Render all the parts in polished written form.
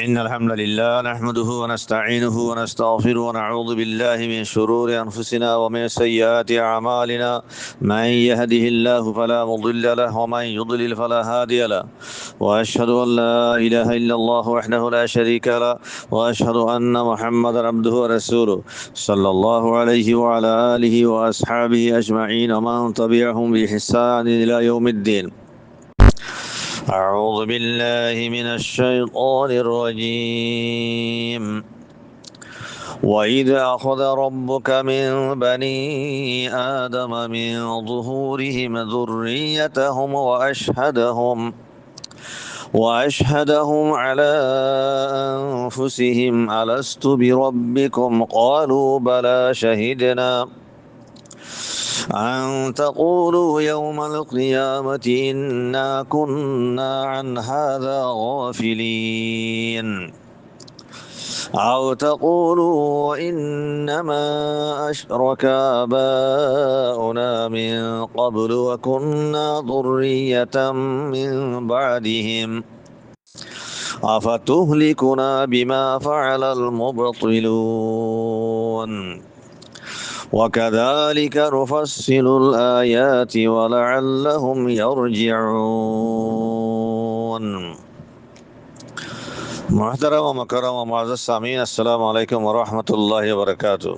إن الحمد لله نحمده ونستعينه ونستغفره ونعوذ بالله من شرور أنفسنا ومن سيئات أعمالنا. من يهده الله فلا مضل له ومن يضلل فلا هادي له. وأشهد أن لا إله إلا الله وحده لا شريك له. وأشهد أن محمدا عبده ورسوله صلى الله عليه وعلى آله وأصحابه أجمعين ومن تبعهم بإحسان إلى يوم الدين. أعوذ بالله من الشيطان الرجيم. وإذ أخذ ربك من بني آدم من ظهورهم ذريتهم وأشهدهم على أنفسهم ألست بربكم قالوا بلى شهدنا أن تقولوا يوم القيامة إنا كنا عن هذا غافلين أو تقولوا إنما أشرك آباؤنا من قبل وكنا ذرية من بعدهم أفتهلكنا بما فعل المبطلون وكذلك نفصل الآيات ولعلهم يرجعون. محترم ومكرم ومعزز سامعین السلام علیکم ورحمۃ اللہ وبرکاتہ.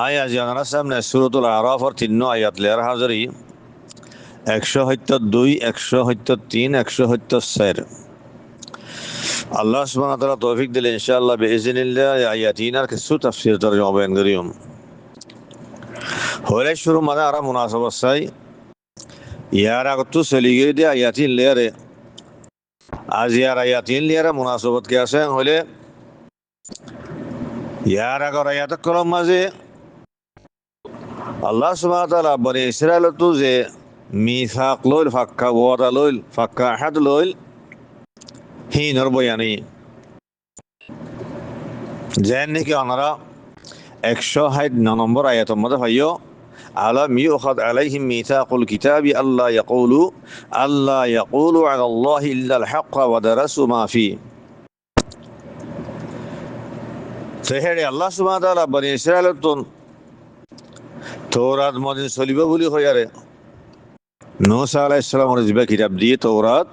آیا জানার সামনে সূরাতুল আরাফের 3 আয়াত লেয়ার হাজারি 172 173 174 আল্লাহ সুবহানাহু ওয়া তাআলা তৌফিক দিলে ইনশাআল্লাহ বিইজনিল্লাহ আয়াতিনার কিছু তাফসীর তরজমা বয়ান করিম। হলে শুরু মানে আর মুনাসাবাত চাই ইয়ার আগতো চলি গিয়ে দিয়ে আয়াতিন লেয়ারে আজ ইয়ার আয়াতিন লেয়ারে মুনাসাবাত কে আছে হলে ইয়ার আগর আয়াত কলম মাঝে আল্লাহ সুবহানাহু ওয়া তাআলা বনি ইসরাইল তো যে মিসাক লইল ফাক্কা ওয়াদা লইল ফাক্কা আহাদ লইল হিনর বয়ানি যেন নাকি ওনারা 109 নম্বর আয়াতের মধ্যে ভাইও আলাম ইউখাদ আলাইহিম মিসাকুল কিতাবি আল্লাহ ইয়াকুলু আলা আল্লাহি ইল্লাল হক ওয়া দারাসু মা ফি। সেহেরে আল্লাহ সুবহানাহু ওয়া তাআলা বনি ইসরাইল তৌরাত মধ্যে চলিব বলি হইয়ারে মুসা আলাইহিস সালামের জিবা কিতাব দিয়ে তৌরাত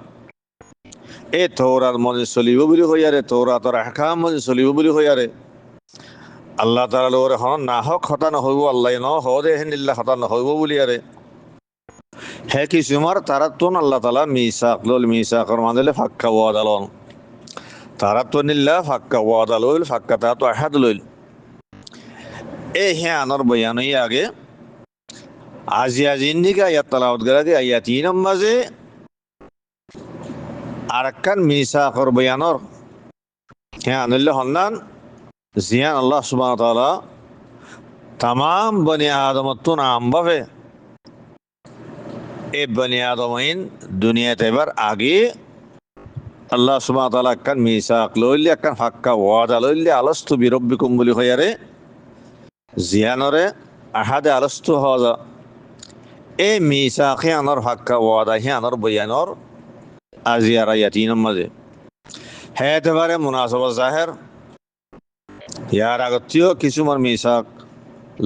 এই তৌরাত মধ্যে চলিব বলি হইয়ারে তৌরাতের আহকাম মধ্যে চলিব বলি হইয়ারে আল্লাহ তাআলা ওরে হন না হক হতা নহইব আল্লাহ ন হদে হেনিল্লাহ হতা নহইব বলি আরে হে কিছুমার তারাতুন আল্লাহ তাআলা মিসাকর মানলে ফাক্কা ওয়াদালন তারাতুনিল্লাহ ফাক্কা ওয়াদালুল ফাক্কা তাতু আহাদ লইল এই হে আনর বয়ানই আগে আজিন নিকা আয়াত তালাওয়াত গরাগে আয়াতিন মাঝে আরাকান মিসাকর বয়ানর হে আনলে হন্নান জিয়ান আল্লাহ সুবহানাহু ওয়া তাআলা तमाम बनी आदमतुन आम बाफे ए बनी आदमीन दुनिया तेबर आगे अल्लाह सुब्हानाहु व तआला kan मिसाक लइले kan हक्का वादा लइले अलस्तु बिरब्बिकुम বুলি হয়ারে জিয়ানরে আহাদে अलस्तु হযা এ মিসাকে আনর হক্কা ওয়াদা হে আনর বয়ানর আজিয়ার আয়াতিন মাঝে হে এবারে মুনাসাবাত জাহির ইয়ার আগতিও কিছুমান মিসাক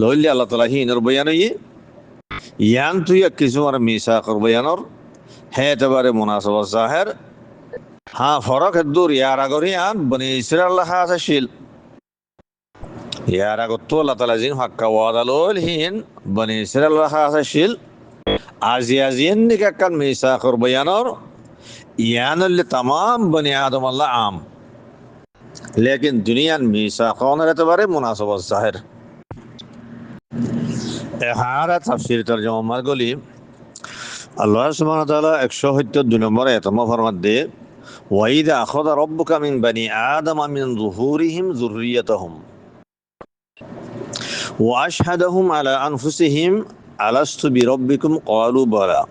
লইলে আল্লাহ তাআলা হিনর বয়ানই ইয়ান তুই কিছুমান মিসাকর বয়ানর হে এবারে মুনাসাবাত জাহির হ্যাঁ ফরক দূর ইয়ার আগরি আন বনি ইসরাইল হাসাশিল ইয়ার আগত তো আল্লাহ তাআলা জিন হক্কা ওয়াদা লইল হিন বনি ইসরাইল হাসাশিল আজিয়াজিন নিকা কান মিসাকর বয়ানর ইয়ানলে तमाम বনি আদম আল্লাহ আম लेकिन दुनियान मिसाकों एतबारे मुनासबत जाहिर एहारा तफसीर तर्जुमा मारगली अल्लाह सुब्हानाहु व तआला 172 নম্বর আয়াত ফরমাত দে ওয়াইদা আখাযা রাব্বুকা মিন বানি আদম মিন যুহুরিহিম যুররিয়াতাহুম ওয়া আশহাদাহুম আলা আনফুসিহিম আলাস্তু বিরাব্বিকুম ক্বালু বালা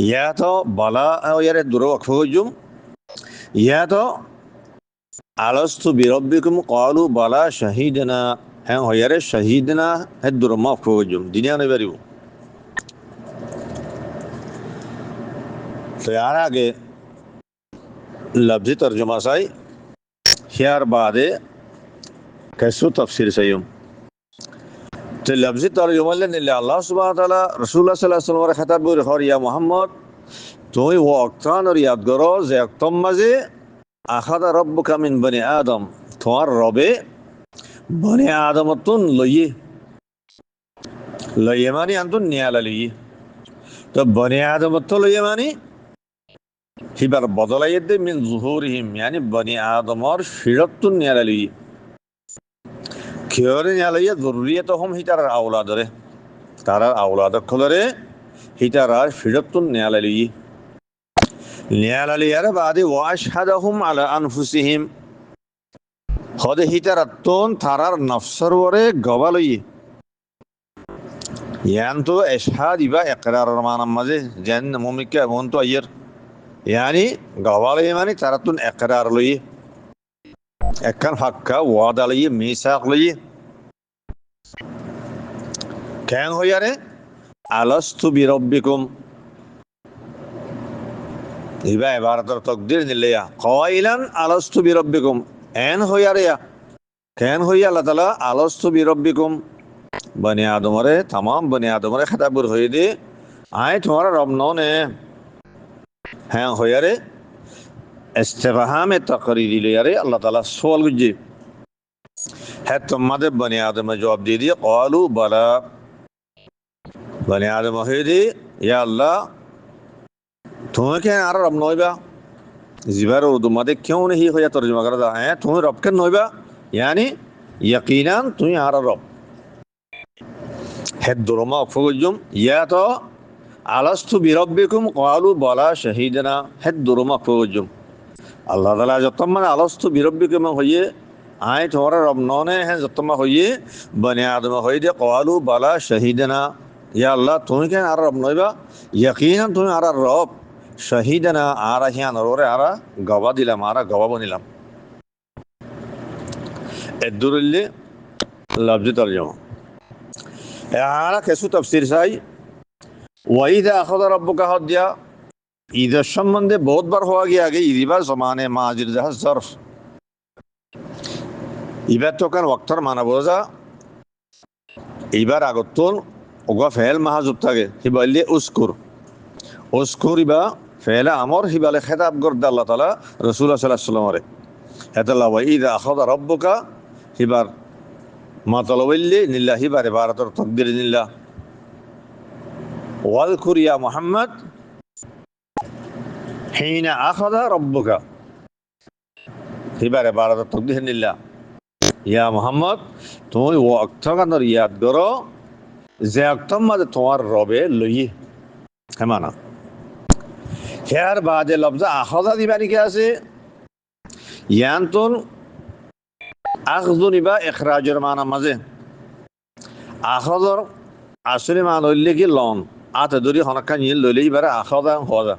ইয়া তো বালা ইয়ারে দুরো ওয়াকফুজুম ইয়া তো আলাস্তু বিরব্বিকুম ক্বালু বালা শাহিদনা হ্যাঁ হয়ারে শাহিদনা হেদুর মাফুজুম দুনিয়া নে বারিও তো আর আগে लफ्जी तर्जुमा साई हियार बादे कैसु तफसीर सयूम तो लफ्जी तर्जुमा ले निल्ला अल्लाह सुब्हानहू व तआला रसूलुल्लाह सल्लल्लाहु अलैहि वसल्लम खिताब बुर या मोहम्मद तो वो अक्तान और याद करो जे अक्तम मजे আখাদা রব্বুকা মিন বনি আদম তোমার রবে বনি আদমতুন লইয়ে মানে আনতুন নিয়ালা লইয়ে তো বনি আদমত লইয়ে মানে হিবার বদলাইয়ে দে মিন জুহুরিহিম yani বনি আদমর শিরতুন নিয়ালা লইয়ে কিয়রে নিয়ালা লইয়ে যুররিয়াতহুম হিতার আওলাদরে তারা আওলাদ খলরে হিতার শিরতুন নিয়ালা লইয়ে নিয়ালা লইয়ারে বাদে ওয়াশহাদাহুম আলা আনফুসিহিম হদে হিতারাত্তন তারার নফসর ওরে গবালই ইয়ান তো এশহাদ ইবা ইকরারের মানাম মাঝে যেন মুমিকা মন তো আইয়ের ইয়ানি গবালই মানে তারাতুন ইকরার লই একখান হাক্কা ওয়াদা লই মিসাক লই কেন হইয়ারে আলাস্তু বিরব্বিকুম ইবা ইবারতর তাকদীর নিলিয়া কাইলান আলাস্তু বিরব্বিকুম এন হইয়ারে কেন হইয়া আল্লাহ তাআলা আলাস্তু বিরব্বিকুম बने आदमरे तमाम बने आदमरे खिताबुर होई दे आए तुम्हारा रब नौ ने हैं हो यारे इस्तिफहाम तकरीरी ले यारे अल्लाह ताला सवाल गुजे है तुम्हारे बने आदम जवाब दे दिया क़ालू बला बने आदम होई दे या अल्लाह तुम्हें क्या आरा रब नौबा जिबार उर्दू मदे क्यों नहीं हो या तर्जुमा कर दा है तुम्हें रब के नौबा यानी यकीनन तुम्हें आरा रब হেদ্দুরমা অফগুজুম ইয়া তো আলাস্তু বিরব্বিকুম ক্বালু বালা শাহিদানা হেদ্দুরমা অফগুজুম আল্লাহ তাআলা যতমান আলাস্তু বিরব্বিকুম হইয়ে আয় তোমার রব ননে হে যতমা হইয়ে বনি আদম হইয়ে দে ক্বালু বালা শাহিদানা ইয়া আল্লাহ তুমি কেন আর রব নইবা ইয়াকিনান তুমি আর রব শাহিদানা আর হিয়ান ওরে আর গওয়া দিলাম আর গওয়া বনিলাম এদুরুল্লি লফজি তরজমা আরা কেসু তাফসীর চাই ওয়াইদা আখাযা রাব্বুকা হদ্দিয়া ঈদের সম্বন্ধে বহুতবার হওয়া গিয়ে আগে ইদিবার জমানে মাজির জাহাজ জরফ ইবার তো কান ওয়াক্তর মানা বোঝা ইবার আগতুন ওগা ফেল মাহাজুব থাকে হিবাইলে উস্কুর ইবা ফেলা আমর হিবালে খেতাব করতে আল্লাহ তাআলা রাসূলুল্লাহ সাল্লাল্লাহু আলাইহি ওয়াসাল্লাম হেতাল্লাহ ওয়াইদা আখাযা রাব্বুকা হিবার মাতালবিল্লি নিল্লাহি বারে বারাতর তাকদির নিল্লাহ ওয়াজকুর ইয়া মুহাম্মদ হিনা আখাযা রাব্বুকা হিবারে বারাতর তাকদির নিল্লাহ ইয়া মুহাম্মদ তুমি ওয়াক্ত কান্দর ইয়াদ করো যে ওয়াক্তর মাঝে তোমার রবে লইয়ে হেমানা হেয়ার বাদে লফজ আখাযা দিবানি কে আছে ইয়ানতুন আখযুন ইবা ইখরাজের মানা মাঝে আখাযর আসলে মান হইলে কি লন আতে দরি হনকা নিয়ে লইলে ইবারে আখাযা হওয়া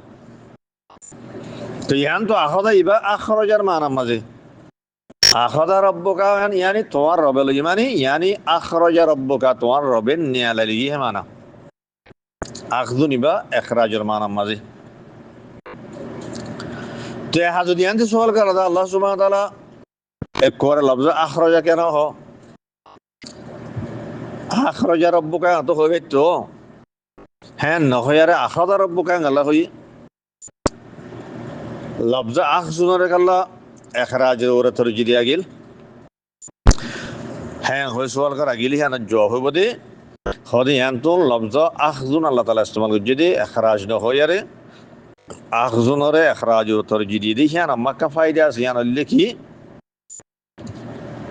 তো ইয়ান তো আখাযা ইবা আখরাজের মানা মাঝে আখাযা রব্বুকা ইয়ানি তোমার রবে লই মানে ইয়ানি আখরাজা রব্বুকা তোমার রবে নিয়ালা লই হে মানা আখযুন ইবা ইখরাজের মানা মাঝে তো হাজুদ ইয়ানতে সওয়াল করা দা আল্লাহ সুবহানাহু ওয়া তাআলা এক করে লফজ আখরাজা কেন হ আখরাজা রব্বুকা তো হবে তো হ্যাঁ নহয়ারে আখাযা রব্বুকা আল্লাহ হই লফজ আখজুনরে আল্লাহ ইখরাজের ওরে তরজি দিয়া গিল হ্যাঁ হই সওয়াল করা গিলি হ্যাঁ জবাব হইব দে হদি আনতুন লফজ আখজুন আল্লাহ তাআলা ইস্তেমাল করছে দে ইখরাজ নহয়ারে আখজুনরে ইখরাজের তরজি দিয়ে দি হ্যাঁ মাক্কা ফায়দা আছে হ্যাঁ লিখি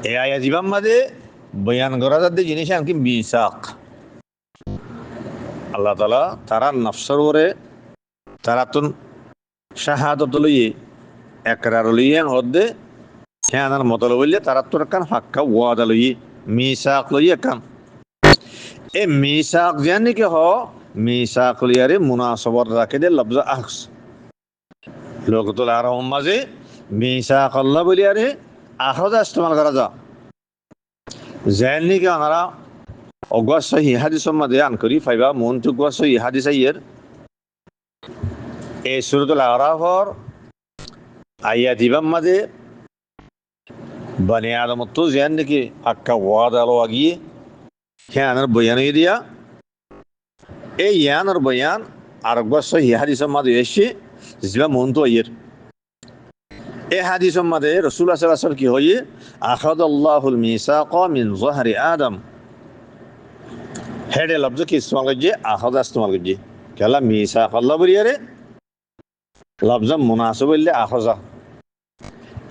এ আয়া জীবাম মাঝে বয়ান করা যাতে জিনিস এমনকি মিসাক আল্লাহ তাআলা তারা নফসর ওরে তারা তুন শাহাদত লইয়ে একরার লইয়ে হদ্দে হ্যাঁ মতল বললে তারা তোর কান হাক্কা ওয়াদা লইয়ে মিসাক লইয়ে কান এ মিসাক জানি কে হ মিসাক লইয়ারে মুনাসবত রাখে দে লফজ আখস লোকতুল আরব মাঝে মিসাক আল্লাহ বলিয়ারে আখরাজা ইস্তেমাল করা যা জানি কে আনারা অগোয়া সহি হাদিসের মধ্যে আন করি ফাইবা মনটুক ওয়া সহি হাদিস আইয়ের এই সূরাতুল আরাফর আয়াতিবাম মাঝে বনি আদম তো জিয়ান নাকি হাক্কা ওয়াদ আলো আগিয়ে হ্যাঁ বয়ান দিয়া এই ইয়ানোর বয়ান আরেকবার সহি হাদিসের মাঝে এসে জিবা মন তো ইয়ের এই হাদিসের মাঝে রসুল্লাহ সাল্লাল্লাহু আলাইহি ওয়াসাল্লাম কি হয়ে আখাদাল্লাহুল মিসাকা মিন যহরি আদম হেডে লফজ কি ইস্তেমাল করছে আখাদা ইস্তেমাল করছে কেলা মিসাক আল্লাহ বলিয়ারে লফজ মুনাসিব বললে আখাজা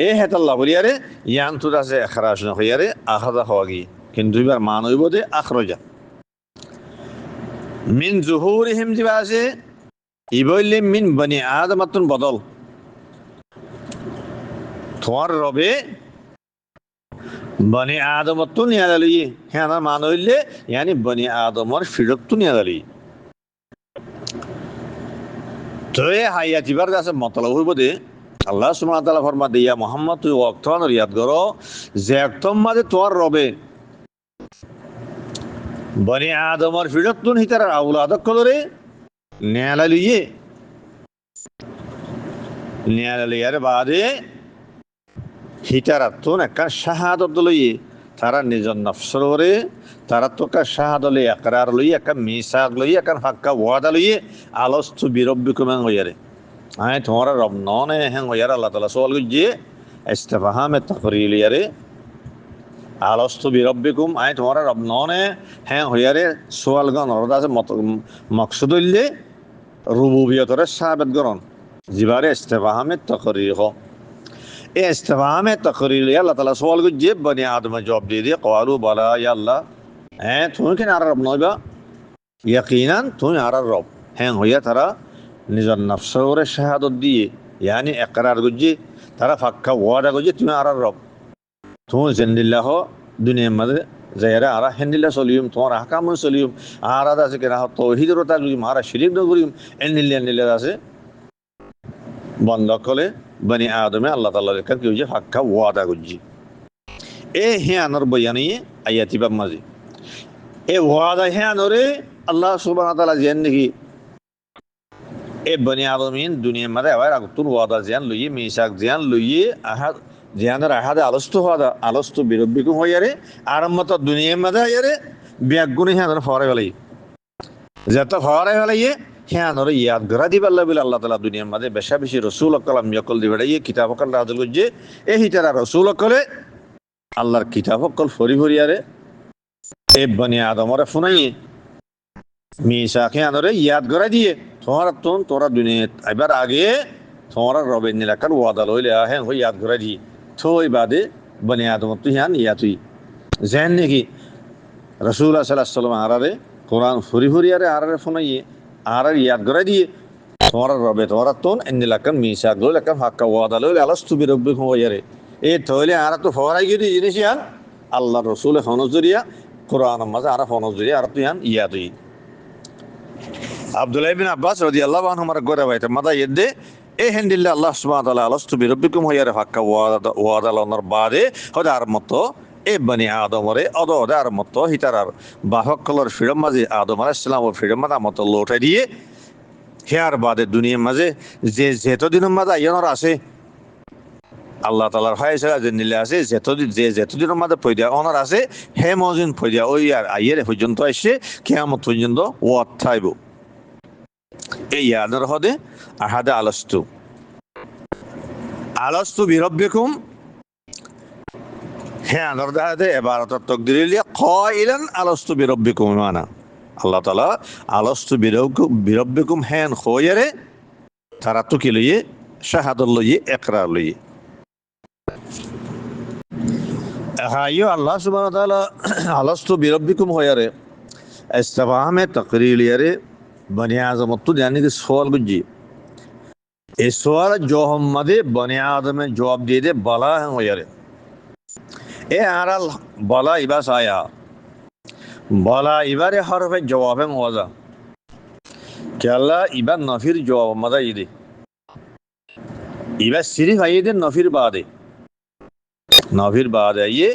এ হেতাল্লাহ বলিয়ারে ইয়ান তুদ আছে এখরাজ না হইয়ারে আখাজা হওয়া গিয়ে কিন্তু দুইবার মান হইব দে আখরজা মিন জুহুরিহিম জিবা আছে ইবইলে মিন বনি আদমাতুন বদল তোমার রবে বনি আদমতো নিয়ে গেলি হ্যাঁ আমার মান হইলে ইয়ানি বনি আদমর ফিরত নিয়ে গেলি তো এ হাইয়াতিবার কাছে মতলব হইব দে আল্লাহ সুবহানাহু ওয়া তাআলা ফরমা দিয়া মুহাম্মদ তুই ওয়াক্তন রিয়াদ করো যে একদম মাঝে তোমার রবে বনি আদমর ফিরত হিতার আউলাদ কলরে নিয়ে লিয়ার বাদে হিতারাতুন একটা শাহাদত লইয়ে তারা নিজের নফসরে তারা তোকা শাহাদলে একরার লইয়ে একটা মিসাক লইয়ে একটা ফাক্কা ওয়াদা লইয়ে আলস্তু বিরব্বিকুম হইয়ারে আয় তোমার রব ননে হ্যাঁ হইয়ার আল্লাহ তাআলা সওয়াল করছে ইস্তিফহামে তাকরিলিয়ারে আলস্তু বিরব্বিকুম আয় তোমার রব ননে হ্যাঁ হইয়ারে সওয়াল গন অর্থ আছে মকসুদ হইলে রুবুবিয়তরে সাবেত গরন জিবারে ইস্তিফহামে তাকরির এ ইস্তিফহামে তাকরির আল্লাহ তাআলা সওয়াল করছে বনি আদম জবাব দিয়ে দিয়ে ক্বালু বালা ইয়া আল্লাহ হ্যাঁ তুমি কেন আর রব নইবা ইয়াকিনান তুমি আর রব হ্যাঁ হইয়া তারা নিজের নফসরে শাহাদত দিয়ে ইয়ানি একরার করছে তারা ফাক্কা ওয়াদা করছে তুমি আর রব তুমি জেন্দিল্লাহ দুনিয়ার মাঝে যাইরা আর হেন্দিল্লা চলিম তোমার আহকামও চলিম আর আছে কেনা তৌহিদর তাকলিম আর শিরিক নগরিম এন্দিল্লা আছে বন্ধ করে বনি আদমে আল্লাহ তাআলার কি হচ্ছে ফাক্কা ওয়াদা করছি এ হিয়ানোর বয়ানি আয়াতিবাব মাঝে এ ওয়াদা হিয়ানোরে আল্লাহ সুবহানাহু ওয়া তাআলা জেন নাকি এ বনি আদমিন দুনিয়ার মাঝে আবার আগতুন ওয়াদা জিয়ান লইয়ে মিসাক জিয়ান লইয়ে আহাদ জিয়ানের আহাদে আলস্তু বিরব্বিকুম হইয়ারে আরম্মত দুনিয়ার মাঝে হইয়ারে ব্যাগুনি হিয়ানোর ফরে ফেলাই যত ফরে ফেলাইয়ে হিয়ানোর ইয়াদ গড়া দিবাল্লাহ বলে আল্লাহ তাআলা দুনিয়ার মাঝে বেশা বেশি রসুল কালাম ইয়াকল দিবাড়াইয়ে কিতাব কাল রাজল করছে এ হিতারা রসুল কলে আল্লাহর কিতাব কল ফরি ফরিয়ারে এ বনি আদমরে ফোনাইয়ে মিসাক হিয়ানোরে ইয়াদ গড়া দিয়ে তোরা দুনিয়া এবার আগে তোমরা রবের নিলাকার ওয়াদা লইলে হ্যাঁ হই ইয়াদ করে দি থই বাদে বনি আদম তুই হ্যান ইয়া তুই জেন নাকি রাসূলুল্লাহ সাল্লাল্লাহু আলাইহি ওয়াসাল্লাম আরারে কোরআন ফুরি ফুরি আরারে ফোনাইয়ে আর ইয়াদ করে দিয়ে তোমরা রবে তোমরা তোন নিলাকার মিসাক লইলে কার হাক্কা ওয়াদা লইলে আলাস্তু বিরব্বিকুম ওয়াইরে এ থইলে আর তো ফরাই গিয়ে জিনিস ইয়ান আল্লাহ রাসূল হনজরিয়া কোরআন মাঝে আর হনজরিয়া আর তুই হ্যান ইয়া তুই আব্দুল্লাহ ইবনে আব্বাস রাদিয়াল্লাহু আনহুমার গোরা বাইতে মাদা ইদ্দে এ হেন্দিল্লা আল্লাহ সুবহানাহু ওয়া তাআলা আলাস্তু বিরব্বিকুম হইয়ারে ফাক্কা ওয়াদা লনার বাদে হদার মতো এ বনি আদমরে অদার মতো হিতারার বাহকলর ফিরম মাঝে আদম আলাইহিস সালাম ও ফিরম মাঝে মতো লোটে দিয়ে হেয়ার বাদে দুনিয়ার মাঝে যে যেতদিনের মাঝে আইয়নর আছে আল্লাহ তাআলার ফায়সালা যে নিলে আছে যেতদিনের মাঝে পয়দা অনর আছে হে মজিন পয়দা ওই আর আইয়ের পর্যন্ত আসে কিয়ামত পর্যন্ত ওয়াত থাইব এই ইয়াদের হদে আহাদা আলস্তু বিরব্বিকুম হ্যাঁ নরদাহাদে এবারতর তকদিরিলিয়া কাইলান আলস্তু বিরব্বিকুম মানা আল্লাহ তাআলা আলস্তু বিরব্বিকুম হ্যান খোয়ারে তারা তো কি লইয়ে শাহাদত লইয়ে একরার লইয়ে হাইও আল্লাহ সুবহানাহু ওয়া তাআলা আলস্তু বিরব্বিকুম হয়ারে ইস্তিফহামে তাকরিলিয়ারে বনি আদম তো জানি যে সওয়াল বুঝি এই সওয়াল জওহাম্মাদে বনি আদমে জবাব দিয়ে দে বালা হয়ারে এ আরাল বালা ইবাস আয়া বালা ইবারে হরফে জবাবে ওয়াজা কেলা ইবার নফির জবাব মাদা ইদে ইবার সিরিফ আইদে নফির বাদে ইয়ে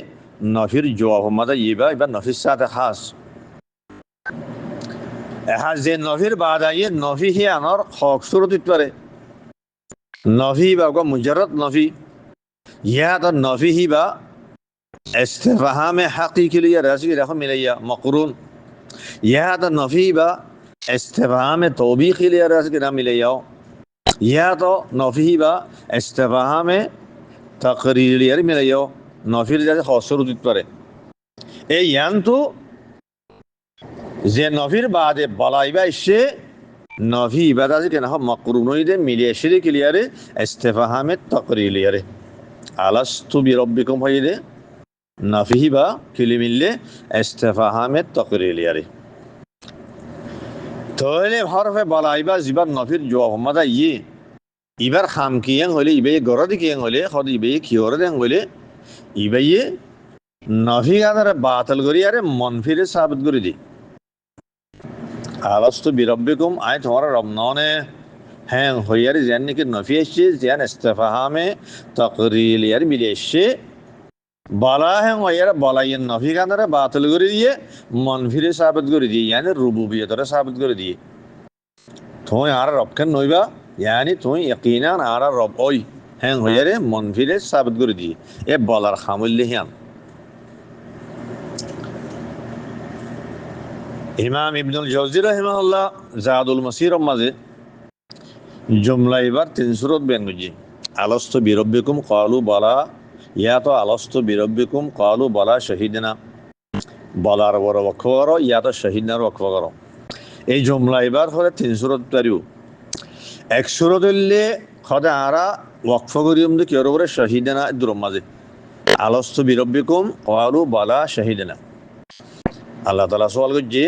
নফির জবাব মাদা ইবা ইবার নফির সাথে খাস যে নফির বাদে ইয়ে নফি হি আনর হক সুরত পারে নফি বা মুজারত নফি ইয়া তো নফি হি বা ইস্তেফহামে হাকিকি লিয়া রাজি রাখো মিলাইয়া মকরুন ইয়া তো নফি বা ইস্তেফহামে তৌবিকি লিয়া রাজি না মিলাইয়া ইয়া তো নফি বা ইস্তেফহামে তাকরির লিয়া মিলাইয়া নফির যাতে খসর দিতে পারে এই ইয়ান তো যে নফির বাদে বলাইবা এসে নফি ইবাদা কেন মকরুনইদে মিলিয়ে শিরি ক্লিয়ারে ইস্তেফহামে তাকরির লিয়ারে আলাস্তু বিরব্বিকুম হইলে নফি বা কিলি মিললে ইস্তেফহামে তাকরির লিয়ারে তাহলে হরফে বলাইবা জিবার নফির জবাব মাদা ইয়ে ইবার খাম কিয়াং হলে ইবে গরদি কিয়াং হলে খদ ইবে কিয়র দেন হলে ইবে নফি গাদারে বাতিল করি আরে মনফিরে সাবিত করে দি আলাস্তু বিরব্বিকুম আয় তোমার রব ননে হ্যাঁ হইয়ারি যেন নাকি নফি এসছে যেন ইস্তেফহামে তাকরির লিয়ারে মিলে এসছে বলা হ্যাঁ হইয়ার বলাইয়ের নফি গাদারে বাতিল করে দিয়ে মনফিরে সাবিত করে দিয়ে ইয়ানি রুবুবিয়তরে সাবিত করে দিয়ে তুই আর রবকেন নইবা ইয়ানি তুই ইয়াকিনান আর রব ওই হ্যাঁ হইয়ারে মনফিরে সাবিত করে দিয়ে এ বলার খামুল্লি হিয়ান ইমাম ইবনুল জাওজি রাহিমাহুল্লাহ জাদুল মাসির মাঝে জুমলা এবার 3 সূরত বেন বুঝি আলাস্তু বিরব্বিকুম ক্বালু বালা ইয়া তো আলাস্তু বিরব্বিকুম ক্বালু বালা শাহিদনা বলার বড় ওয়াকফ করো ইয়া তো শাহিদনার ওয়াকফ করো এই জুমলা এবার হলে 3 সূরত পারিও এক সূরত হইলে খদে আরা ওয়াকফ করিম দে কিয়র করে শাহিদনা দুর মাঝে আলাস্তু বিরব্বিকুম ক্বালু বালা শাহিদনা আল্লাহ তাআলা সওয়াল করছে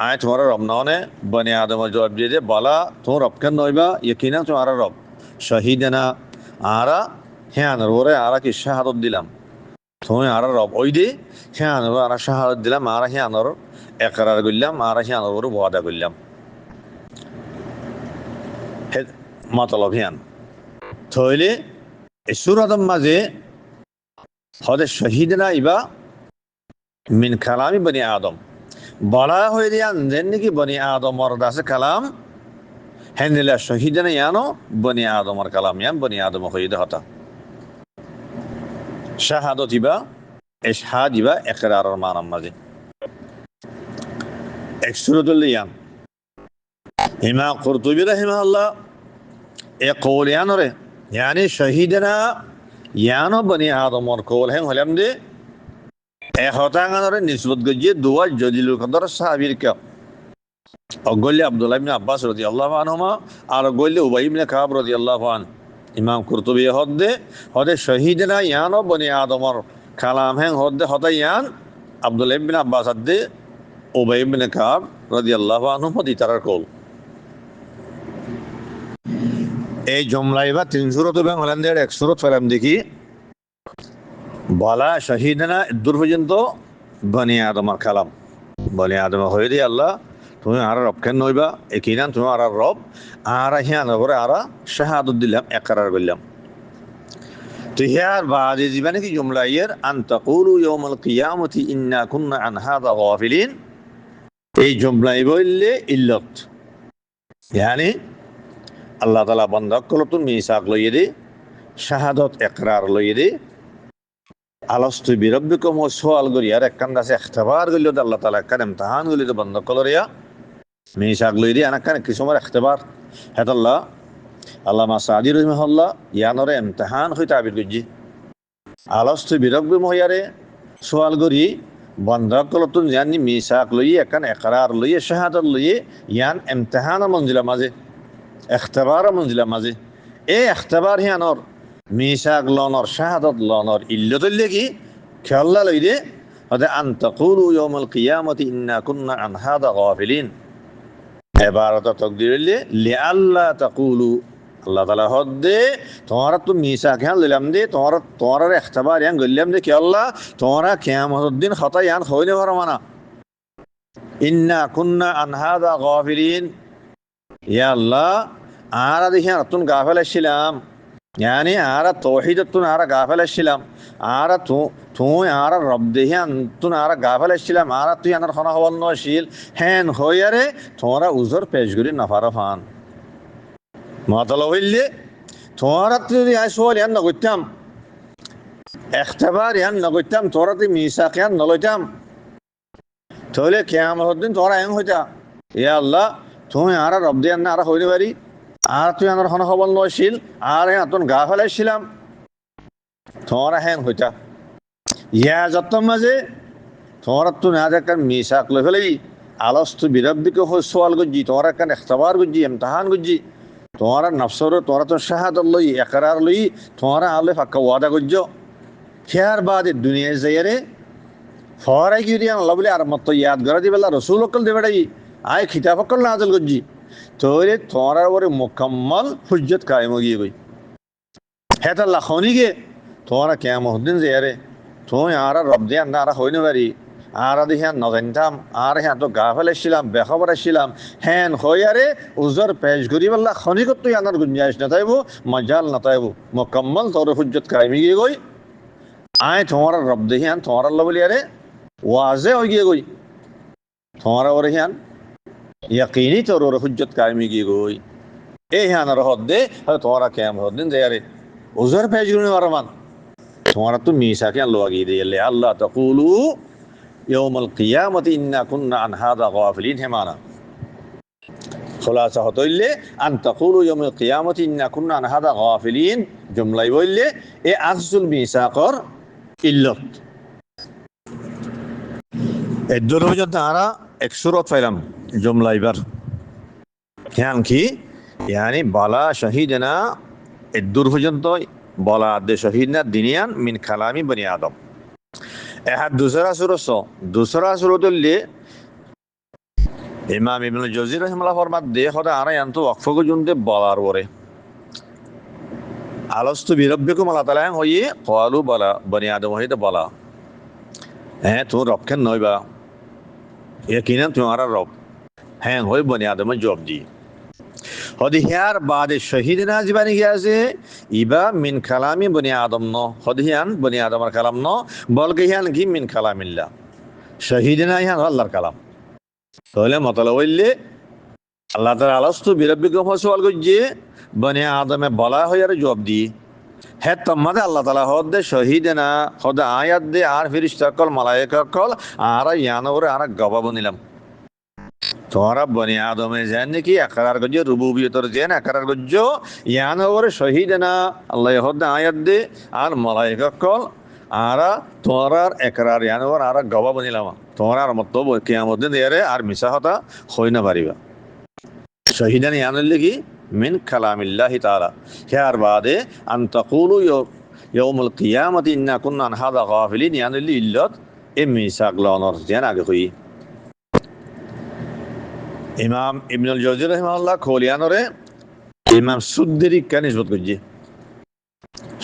আয় তোমার রব ননে বনে আদমের জবাব দিয়ে দে বলা তোমার রবকেন নইবা ইয়কিনা তোমার রব শাহিদানা আরা হ্যাঁ ওরে আরা কি শাহাদত দিলাম তুমি আর রব ওই দে হ্যাঁ আরা শাহাদত দিলাম আরা হ্যাঁ একরার করলাম আরা হ্যাঁ ওরে ওয়াদা করলাম মতলব হ্যাঁ তাহলে এই সূরাতের মাঝে হদে শাহিদানা ইবা মিন কালামি বনি আদম বলা হয়ে দিয়ান যেন নাকি বনি আদমর দাসে কালাম হেন্দিলা শহীদানে ইয়ানো বনি আদমর কালাম ইয়ান বনি আদম হয়ে হতা শাহাদত ইবা ইশহাদ ইবা ইকরারের মানার মাঝে এক সূরাতুল ইয়ান ইমাম কুরতুবী রাহিমাহুল্লাহ এ কওল ইয়ানরে ইয়ানি শহীদানা ইয়ানো বনি আদমর কওল হেন হলাম দে এ হতাঙ্গানরে নিসবত গজিয়ে দুয়া জলিলুল কদর সাহাবীর কা অগল্লি আব্দুল্লাহ ইবনে আব্বাস রাদিয়াল্লাহু আনহুমা আর গল্লি উবাই ইবনে কাব রাদিয়াল্লাহু আন ইমাম কুরতুবী হদে শহীদনা ইয়ানো বনি আদমর কালাম হেন হদে ইয়ান আব্দুল্লাহ ইবনে আব্বাস আদে উবাই ইবনে কাব রাদিয়াল্লাহু আনহু হদি তারার কল এই জুমলা এবা 3 সূরত এবং হলান্দের এক সূরত ফেলাম দেখি বলা শহীদনা দূর পর্যন্ত বনি আদমর কালাম বনি আদম হয়ে দি আল্লাহ তুমি আর রব কেন নইবা একিনান তুমি আর রব আর হিয়ান করে আর শাহাদত দিলাম একরার করলাম তো হিয়ার বাদে জীবনে কি জুমলা ইয়ের আন তাকুলু ইয়াউমাল কিয়ামতি ইন্না কুননা আন হাযা গাফিলিন এই জুমলা বললে ইল্লত ইয়ানি আল্লাহ তাআলা বান্দা কলতুন মিসাক লইয়ে দে শাহাদত একরার লইয়ে দে আলাস্তু বিরব্বিকুম ও সওয়াল করি আর একখান দাসে ইখতিবার করলে আল্লাহ তাআলা একখান ইমতিহান করলে বান্দা কলরিয়া মিসাক লইয়ে দে আনাখান কিসমর ইখতিবার হেতাল্লাহ আল্লামা সাদি রহিমাহুল্লাহ ইয়ানরে ইমতিহান হই তাবির গজি আলাস্তু বিরব্বিকুম হইয়ারে সওয়াল করি বান্দা কলতুন জানি মিসাক লইয়ে একখান ইকরার লইয়ে শাহাদত লইয়ে ইয়ান ইমতিহান মঞ্জিলা মাঝে ইখতিবার মঞ্জিলা মাঝে এই ইখতিবার হিয়ানর মিসাক লনর শাহাদত লনর ইল্লতুল কি খেয়াল্লা লইরে হদে আন তাকুলু ইয়াউমাল কিয়ামতি ইন্না কুননা আন হাযা গাফিলিন ইবারত তাকদির লিআল্লা তাকুলু আল্লাহ তাআলা হদে তোমরা তো মিসাক হ্যাঁ লইলাম দে তোমরা ইখতিবার ইয়ান গল্লাম দে কি আল্লাহ তোমরা কিয়ামতের দিন খতা ইয়ান হইনে পারমানা ইন্না কুননা আন হাযা গাফিলিন ইয়া আল্লাহ আরা দেখিয়া তুন গাফিল ছিলাম यानी आरा तौहीद तुन आरा गाफिल शिलाम आरा तू आरा रब देहियान तुन आरा गाफिल शिलाम आरा तु यानर खना हवन नशील हैन होयारे थोरा उजर पेशगुरी नफारफान मतलब हইলে তোরা যদি আই সোয়াল ইয়ান নগইতাম এখতাবার ইয়ান নগইতাম তোরা তুই মিসাক ইয়ান নলইতাম তাহলে কিয়ামত দিন তোরা এম হইতা ইয়া আল্লাহ তুমি আর রব দিয়ান না আর হইতে পারি আর তুই আমার হন খবর লইছিল আর এতন গা ফেলাইছিলাম তোরা হ্যাং হইতা ইয়া যত মাঝে তোরা তো না দেখান মিসাক লই ফেলাই আলস্তু বিরব্বিকে সোয়াল গজ্জি তোরা কান এখতাবার গজ্জি ইমতিহান গজ্জি তোরা নফসর তোরা তো শাহাদত লই একরার লই তোরা আলে ফাক্কা ওয়াদা গজ্জো খেয়ার বাদে দুনিয়ায় যাইরে ফরাই গিয়ে আল্লাহ বলে আর মত ইয়াদ করা দিবেলা রসুল অকল দেবেড়াই আয় খিতাব অকল নাজল গজ্জি তোরে তোরা ওরে মুকাম্মাল হুজ্জত কায়েম গিয়ে গই হেতা লাখনি গে তোরা কিয়ামত দিন যাইরে তুই আর রব দিয়ে আর হইনে পারি আর আদি হ্যাঁ নজানতাম আর হ্যাঁ তো গা ফেলাইছিলাম বেখবর আসছিলাম হ্যান হইয়ারে উজর পেশ করি বললা খনিকত তুই আনার গুঞ্জাইশ নাতাইব মজাল নাতাইব মুকাম্মাল তোর হুজ্জত কায়েম গিয়ে গই আয় তোমার রব দেখি আন তোমার আল্লাহ বলি আরে ওয়াজে হয়ে গিয়ে গই তোমার ওরে হিয়ান ইয়াকিনি তোর ওর হুজ্জত কায়েমি গিয়ে গই এই হিয়ান আর হদ দে তোরা কেম হদ দিন দেয়ারে উজর পেজ গুনি মারমান তোমারা তো মিসাকে আল্লাহ গিয়ে দিয়ে আল্লাহ তাকুলু ইয়াউমাল কিয়ামতি ইন্না কুন্না আন হাযা গাফিলিন হেমানা খোলাসা হতইলে আন তাকুলু ইয়াউমাল কিয়ামতি ইন্না কুন্না আন হাযা গাফিলিন জুমলাই বললে এ আখজুল মিসাকর ইল্লত এদুর পর্যন্ত আরা এক সুরত পাইলাম জুমলা এবার হ্যাঁ কি ইয়ানি বালা শহীদনা এদুর পর্যন্ত বলা দে শহীদনা দিনিয়ান মিন কালামি বনি আদম এহাত দুসরা সুরত হইলে ইমাম ইবনুল জৌজি রাহিমাহুল্লাহ ফরমাত দে খোদা আরা ইয়ান্তু ওয়াকফ জুনতে বলার ওরে আলস্তু বিরব্বিকুম আল্লাহ তাআলা হইয়ে ক্বালু বালা বনি আদম হইতে বলা হ্যাঁ তো রক্ষণ নইবা यकीनन तुम्हारा रब हैं होय बनी आदम जवाब दी हदियार बाद शहीद ना जीवानी गया से इबा मिन कलामी बनी आदम न हदियान बनी आदम कलाम न बल्कि यान की मिन कलामिल्लाह शहीद ना यान अल्लाहर कलाम তাহলে मतलब হইলে আল্লাহ তাআলা আলাস্তু বিরব্বিকুম সওয়াল গজ্জে বনি আদমে বলা হইয়ার জবাব দি হ্যাঁ তোমাদের আল্লাহ তাআলা হদে শহীদনা হদে আয়াত দে আর ফেরেশতা কল মালায়েকা কল আর ইয়ানরে আর গবাব নিলাম তোরা বনি আদমে জানে কি আকরার গজ্জে রুবুবিয়তর জেন আকরার গজ্জো ইয়ানরে শহীদনা আল্লাহ হদে আয়াত দে আর মালায়েকা কল আর তোরার একরার ইয়ানর আর গবাব নিলাম তোরার মত কিয়ামত দিন এরে আর মিছা হতা হই না পারিবা শহীদান ইয়ানলে কি মিন কালামিল্লাহি তাআলা হিয়ার বাদে আন তাকুলু ইয়াউমুল কিয়ামতি ইন্না কুন্না আন হাযা গাফিলিন ইয়ানলি ইল্লাত মিসাক লনর জান আগে কই ইমাম ইবনুল জৌজি রাহিমাহুল্লাহ খোলিয়ানরে ইমাম সুদ্দি কা নিসবত কইজি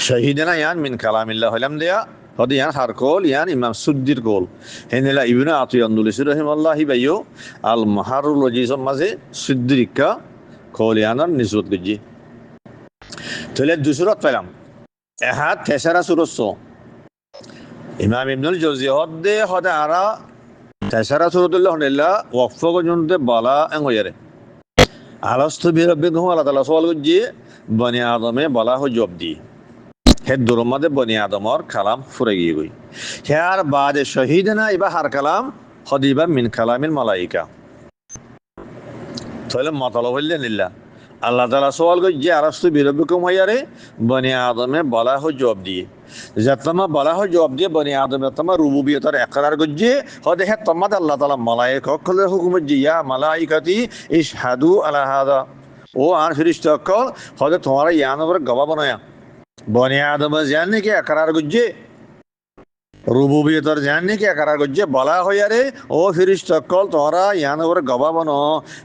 শহীদানা ইয়ান মিন কালামিল্লাহ হলাম দেয়া হদি ইয়ান হার কল ইয়ান ইমাম সুদ্দির কল হেনেলা ইবনু আতিয়া আন্দুলিসি রাহিমাহুল্লাহ হিবাইও আল মাহারুল ওয়াজিজ মাঝে সুদ্দি কা খোলিয়ানর নিসবত কইজি তাহলে দুসুরত পেলাম এহাত তেসারা সুরস ইমাম ইবনুল জৌজি হদে হদে আরা তেসারা সুরতুল্লাহ হনিল্লা ওয়াকফ গজুনতে বালা এঙ্গয়ারে আলাস্তু বিরব্বিকুম আল্লাহ তাআলা সওয়াল গজ্জি বনি আদমে বালা হো জবাব দি হে দুরমাদে বনি আদমর কালাম ফুরে গিয়ে গই হিয়ার বাদে শহীদনা ইবা হার কালাম হদিবা মিন কালামিল মালাইকা তাহলে মতলব হইলে নিল্লা আল্লাহ তাআলা সওয়াল গজ্জি আলাস্তু বিরব্বিকুম হইয়ারে বনি আদমে বালা হো জবাব দিয়ে যতমা বালা হো জবাব দিয়ে বনি আদমে তমা রুবুবিয়তের ইকরার গজ্জি হদে হে তমাদ আল্লাহ তাআলা মালায়েকা কলের হুকুম জিয়া মালাইকাতি ইশহাদু আলা হাদা ও আর ফেরেশতা কল হদে তোমারা ইয়ানবর গবাহ বানায়া বনি আদম জাননে কি ইকরার গজ্জি রুবুবিয়তের জাননে কি ইকরার গজ্জি বলা হইয়ারে ও ফেরেশতা কল তোরা ইয়ানবর গবাহ বানো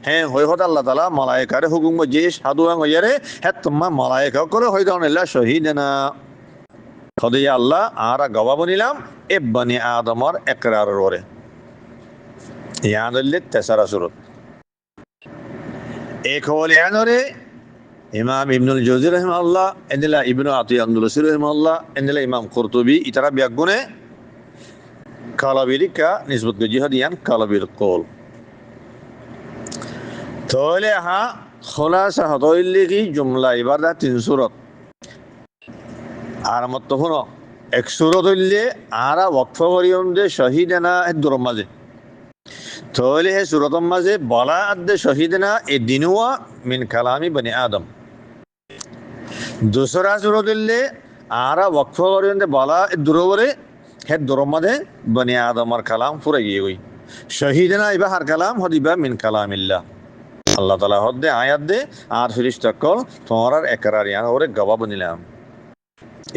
হে হই হদ আল্লাহ তাআলা মালায়েকার হুকুম গজ্জি ইশহাদু হইয়ারে হে তমা মালায়েকা কলে হই দাও আল্লাহ শহীদনা হদে আল্লাহ আর গবাব নিলাম এ বনি আদমর ইকরার ওরে ইয়ানলে তেসারা সুরত এক হল ইয়ানরে ইমাম ইবনুল জৌজি রাহিমাহুল্লাহ এন্দিলা ইবনু আতিয়া আন্দুলুসি রাহিমাহুল্লাহ এন্দিলা ইমাম কুরতুবি ইতারা বিয়াগুনে কালাবিরিকা নিসবত গজিহাদ ইয়ান কালাবির কল তাহলে হা খোলাসা হতইল্লি কি জুমলা ইবাদা তিন সুরত আর মত শুনো এক সুরত হইলে আরা ওয়াকফ করিয়ম দে শহীদানা দূরম মাঝে তাহলে হে সুরতম মাঝে বলা আদে শহীদানা এ দিনুয়া মিন কালামি বনি আদম দুসরা সুরত হইলে আরা ওয়াকফ করিয়ম দে বলা দূরবরে হে দূরম মাঝে বনি আদমর কালাম ফুরে গিয়ে গই শহীদানা ইবা হার কালাম হদিবা মিন কালামিল্লাহ আল্লাহ তালা হদ দে আয়াত দে আর ফিরিস্তা কল তোমার একরার ইয়ান ওরে গবা বনিলাম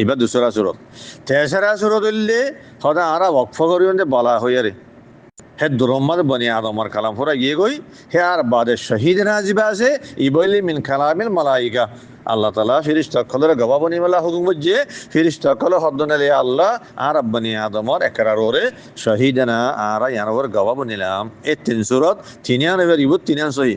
এবার দুসরা সুরত তেসরা সুরত হইলে হদা আরা ওয়াকফ করিয়ম দে বলা হইয়ারে হে দুরম্মাদ বনি আদমর কালাম ফুরা গিয়ে গই হে আর বাদে শহীদ নাজিবা আছে ইবলি মিন কালামিল মালাইকা আল্লাহ তালা ফিরিস্তা কলরে গবা বনি মেলা হুকুম যে ফিরিস্তা কল হদ্দনালে আল্লাহ আর বনি আদমর একরার ওরে শহীদনা আর ইয়ান ওর গবা বনিলাম এই তিন সুরত তিনিয়ান এবার ইবুত তিনিয়ান সহি